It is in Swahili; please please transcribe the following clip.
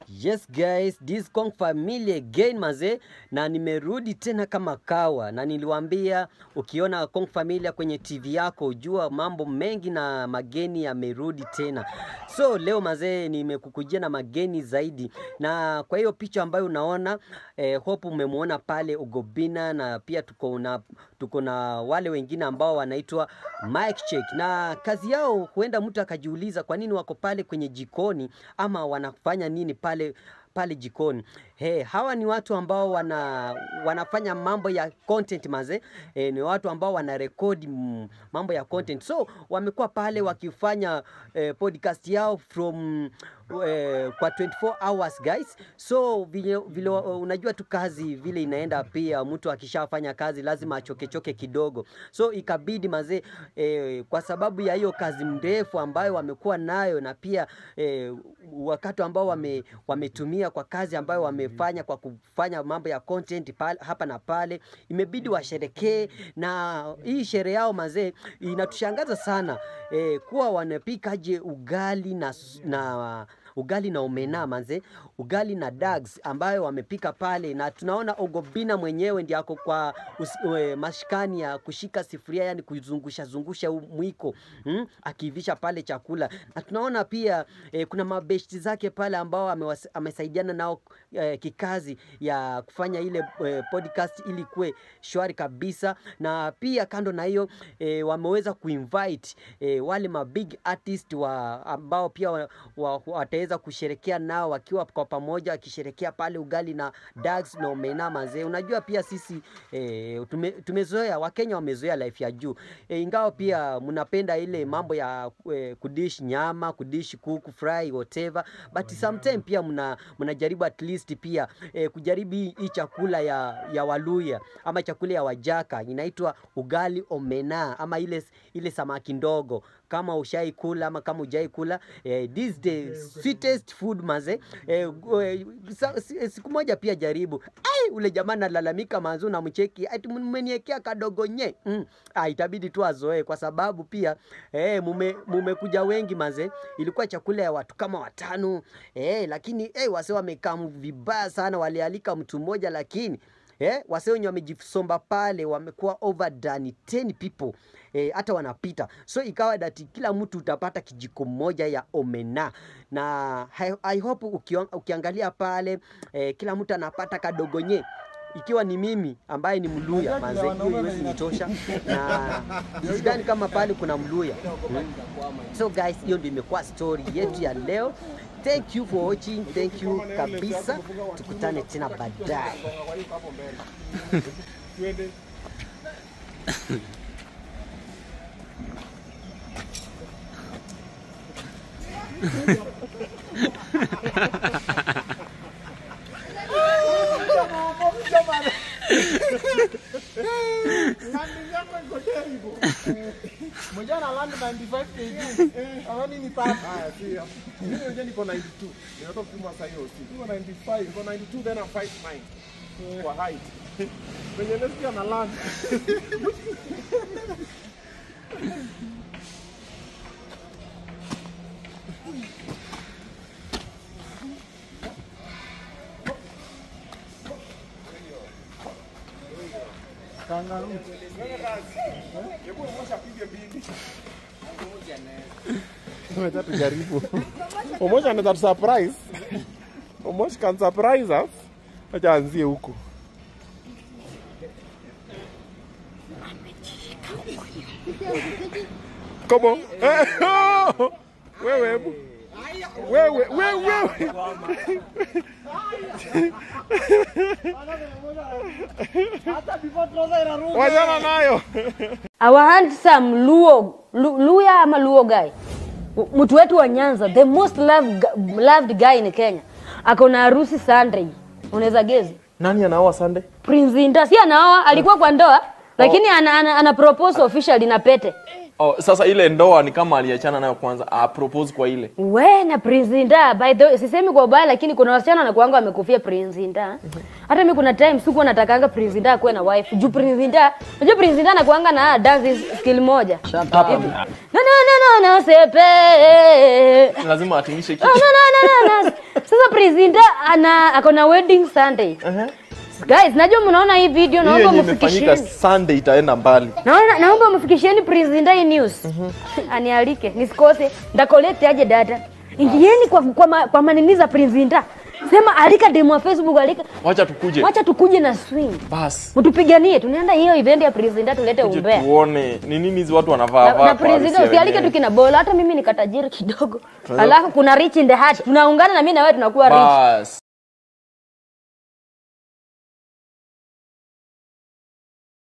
Yes guys, this Kong family again maze, na nimerudi tena kama kawa, na niliwaambia ukiona Kong familia kwenye TV yako ujua mambo mengi na mageni yamerudi tena. So leo maze nimekukujia na mageni zaidi, na kwa hiyo picha ambayo unaona hope umemuona pale Ugobina, na pia tuko na wale wengine ambao wanaitwa Mic Check, na kazi yao huenda mtu akajiuliza kwa nini wako pale kwenye jikoni ama wanafanya nini pale jikoni. Hawa ni watu ambao wanafanya mambo ya content maze. Ni watu ambao wanarekodi mambo ya content. So wamekuwa pale wakifanya podcast yao from kwa 24 hours guys. So vile unajua tu kazi vile inaenda, pia mtu akishafanya kazi lazima achoke kidogo. So ikabidi maze, kwa sababu ya hiyo kazi mrefu ambayo wamekuwa nayo, na pia wakati ambao wametumia kwa kazi ambayo wamefanya kwa kufanya mambo ya content hapa na pale, imebidi washerekee. Na hii sherehe yao maze inatushangaza sana, kuwa wanapikaje ugali na omena maze, ugali na dags ambayo wamepika pale, na tunaona Ugobina mwenyewe ndiye ako kwa mashikani ya kushika sifuria, yani kuzungusha mwiko akivisha pale chakula. Na tunaona pia kuna mabeshti zake pale ambao amesaidiana nao kikazi ya kufanya ile podcast ili kuwe shwari kabisa. Na pia kando na hiyo wameweza kuinvite wale mabig artist ambao pia wataweza kusherekea nao wakiwa kwa pamoja, wakisherekea pale ugali na dags na omena maze. Unajua pia sisi tumezoea, Wakenya wamezoea life ya juu, ingawa pia mnapenda ile mambo ya kudish nyama, kudish kuku fry whatever, but sometimes pia mnajaribu at least pia kujaribu hii chakula ya Waluya ama chakula ya Wajaka, inaitwa ugali omena ama ile samaki ndogo. Kama ushai kula ama kama hujai kula, this the sweetest food maze. Siku moja pia jaribu. Ule jamaa analalamika manzu na mcheki ati mmeniekea kadogo nye. Itabidi tu azoe, kwa sababu pia mumekuja wengi maze. Ilikuwa chakula ya watu kama 5, lakini wase wamekaa vibaya sana, walialika mtu mmoja lakini wase wenye wamejisomba pale wamekuwa over than 10 people, hata wanapita. So ikawa dati kila mtu utapata kijiko moja ya omena, na I hope ukiangalia pale kila mtu anapata kadogonye. Ikiwa ni mimi ambaye ni Mluya manze, hiyo iwezi nitosha, na sidhani kama pale kuna Mluya. So guys, hiyo ndio imekuwa story yetu ya leo. Thank you for watching. Thank you kabisa. Tukutane tena baadaye. Moja na land 95 kg. Awani ni papa. Sio. Mimi ndio niko 92. Nimetoka kupima sasa hiyo. Niko 95, niko 92 then I'm 5'9". Kwa height. Kwenye nasikia na land. Kangaroo. Hebu mmoja apige mbili. Mmoja tujaribu. Mmoja anataka surprise. Mmoja can surprise us. Acha anzie huko. Come on. Wewe hebu. Wewe. Wajana nayo. Our handsome Luya ama Luo guy. Mtu wetu wa Nyanza, the most loved guy in Kenya. Akona harusi Sunday. Unaweza gezi? Nani anaoa Sunday? Prince Inda. Si anaoa, alikuwa kwa ndoa, lakini ana propose officially na pete. Sasa ile ndoa ni kama aliachana nayo kwanza, propose kwa ile. Na Prince Inda, by the way, sisemi kwa ubaya, lakini kuna wasichana na kuanga wamekufia Prince Inda. Hata mimi kuna time sikuwa natakanga Prince Inda akuwe na wife. Juu Prince Inda, unajua Prince Inda anakuanga na dance skill moja. No sepe. Lazima atimishe kitu. No. Sasa Prince ako na wedding Sunday. Guys, najua mnaona hii video, naomba mfikishieni. Sunday itaenda mbali. Naomba mfikishieni Prince Indah hii news. Anialike, nisikose. Nda collect aje data. Ingieni kwa maniniza Prince Indah. Sema alika demo wa Facebook, alika. Wacha tukuje na swing. Bas. Mtupiganie, tunaenda hiyo event ya Prince Indah tulete umbea. Tuone ni nini hizo watu wanavaa na Prince Indah usialike tu kina bola, hata mimi nikatajiri kidogo. Alafu kuna rich in the heart. Tunaungana na mimi na wewe tunakuwa rich. Bas.